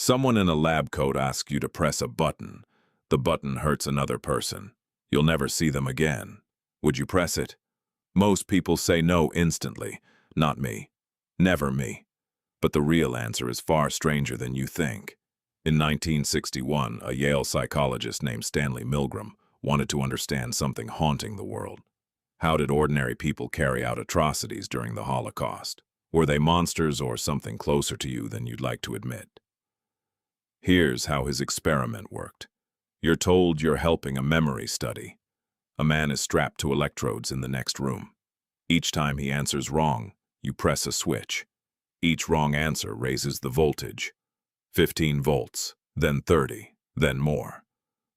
Someone in a lab coat asks you to press a button. The button hurts another person. You'll never see them again. Would you press it? Most people say no instantly. Not me. Never me. But the real answer is far stranger than you think. In 1961, a Yale psychologist named Stanley Milgram wanted to understand something haunting the world. How did ordinary people carry out atrocities during the Holocaust? Were they monsters or something closer to you than you'd like to admit? Here's how his experiment worked. You're told you're helping a memory study. A man is strapped to electrodes in the next room. Each time he answers wrong, you press a switch. Each wrong answer raises the voltage. 15 volts, then 30, then more.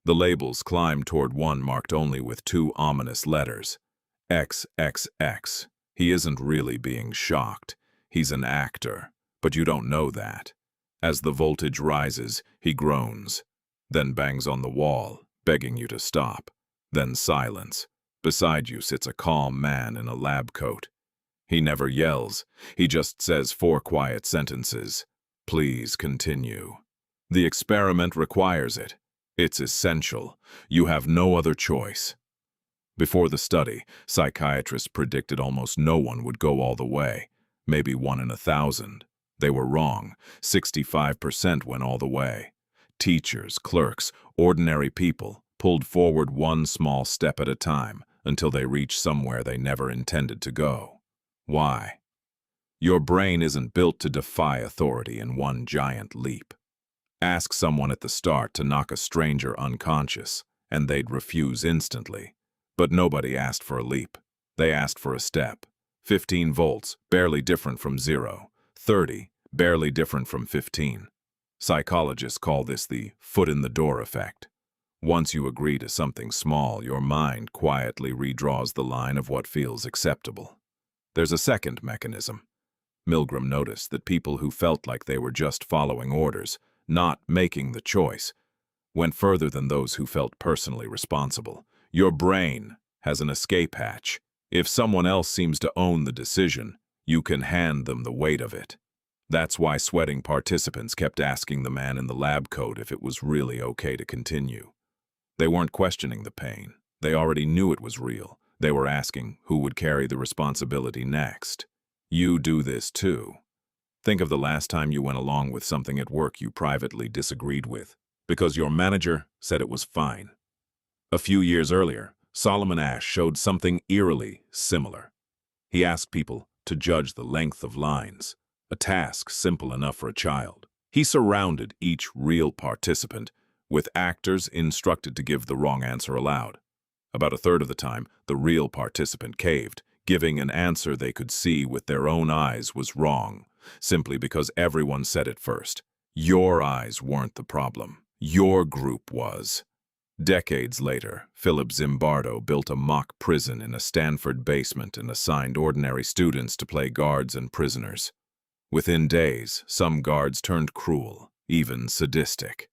The labels climb toward one marked only with two ominous letters. XXX. He isn't really being shocked. He's an actor, but you don't know that. As the voltage rises, he groans, then bangs on the wall, begging you to stop. Then silence. Beside you sits a calm man in a lab coat. He never yells. He just says 4 quiet sentences. Please continue. The experiment requires it. It's essential. You have no other choice. Before the study, psychiatrists predicted almost no one would go all the way, maybe 1 in 1,000. They were wrong. 65% went all the way. Teachers, clerks, ordinary people pulled forward one small step at a time until they reached somewhere they never intended to go. Why? Your brain isn't built to defy authority in one giant leap. Ask someone at the start to knock a stranger unconscious, and they'd refuse instantly. But nobody asked for a leap. They asked for a step. 15 volts, barely different from 0. 30, barely different from 15. Psychologists call this the foot-in-the-door effect. Once you agree to something small, your mind quietly redraws the line of what feels acceptable. There's a second mechanism. Milgram noticed that people who felt like they were just following orders, not making the choice, went further than those who felt personally responsible. Your brain has an escape hatch. If someone else seems to own the decision, you can hand them the weight of it. That's why sweating participants kept asking the man in the lab coat if it was really okay to continue. They weren't questioning the pain. They already knew it was real. They were asking who would carry the responsibility next. You do this too. Think of the last time you went along with something at work you privately disagreed with, because your manager said it was fine. A few years earlier, Solomon Asch showed something eerily similar. He asked people to judge the length of lines, a task simple enough for a child. He surrounded each real participant with actors instructed to give the wrong answer aloud. About a third of the time, the real participant caved, giving an answer they could see with their own eyes was wrong, simply because everyone said it first. Your eyes weren't the problem. Your group was. Decades later, Philip Zimbardo built a mock prison in a Stanford basement and assigned ordinary students to play guards and prisoners. Within days, some guards turned cruel, even sadistic.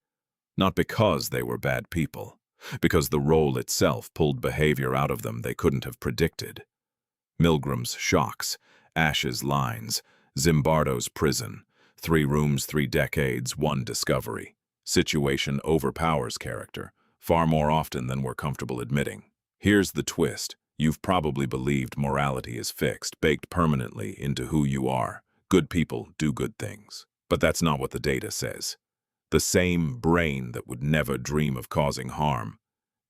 Not because they were bad people, because the role itself pulled behavior out of them they couldn't have predicted. Milgram's shocks, Asch's lines, Zimbardo's prison, 3 rooms, 3 decades, 1 discovery. Situation overpowers character, far more often than we're comfortable admitting. Here's the twist. You've probably believed morality is fixed, baked permanently into who you are. Good people do good things. But that's not what the data says. The same brain that would never dream of causing harm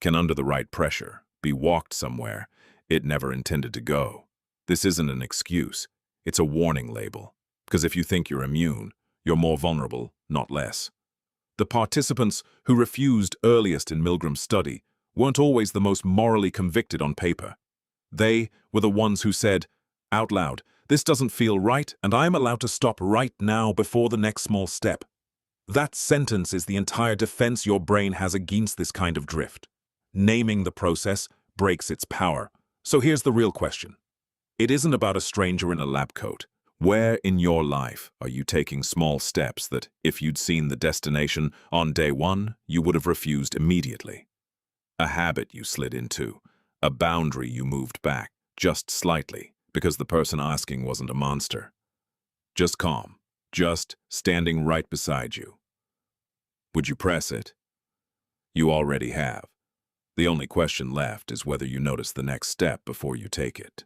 can, under the right pressure, be walked somewhere it never intended to go. This isn't an excuse. It's a warning label. Because if you think you're immune, you're more vulnerable, not less. The participants who refused earliest in Milgram's study weren't always the most morally convicted on paper. They were the ones who said, out loud, "This doesn't feel right, and I'm allowed to stop right now before the next small step." That sentence is the entire defense your brain has against this kind of drift. Naming the process breaks its power. So here's the real question. It isn't about a stranger in a lab coat. Where in your life are you taking small steps that, if you'd seen the destination on day 1, you would have refused immediately? A habit you slid into, a boundary you moved back, just slightly, because the person asking wasn't a monster. Just calm, just standing right beside you. Would you press it? You already have. The only question left is whether you notice the next step before you take it.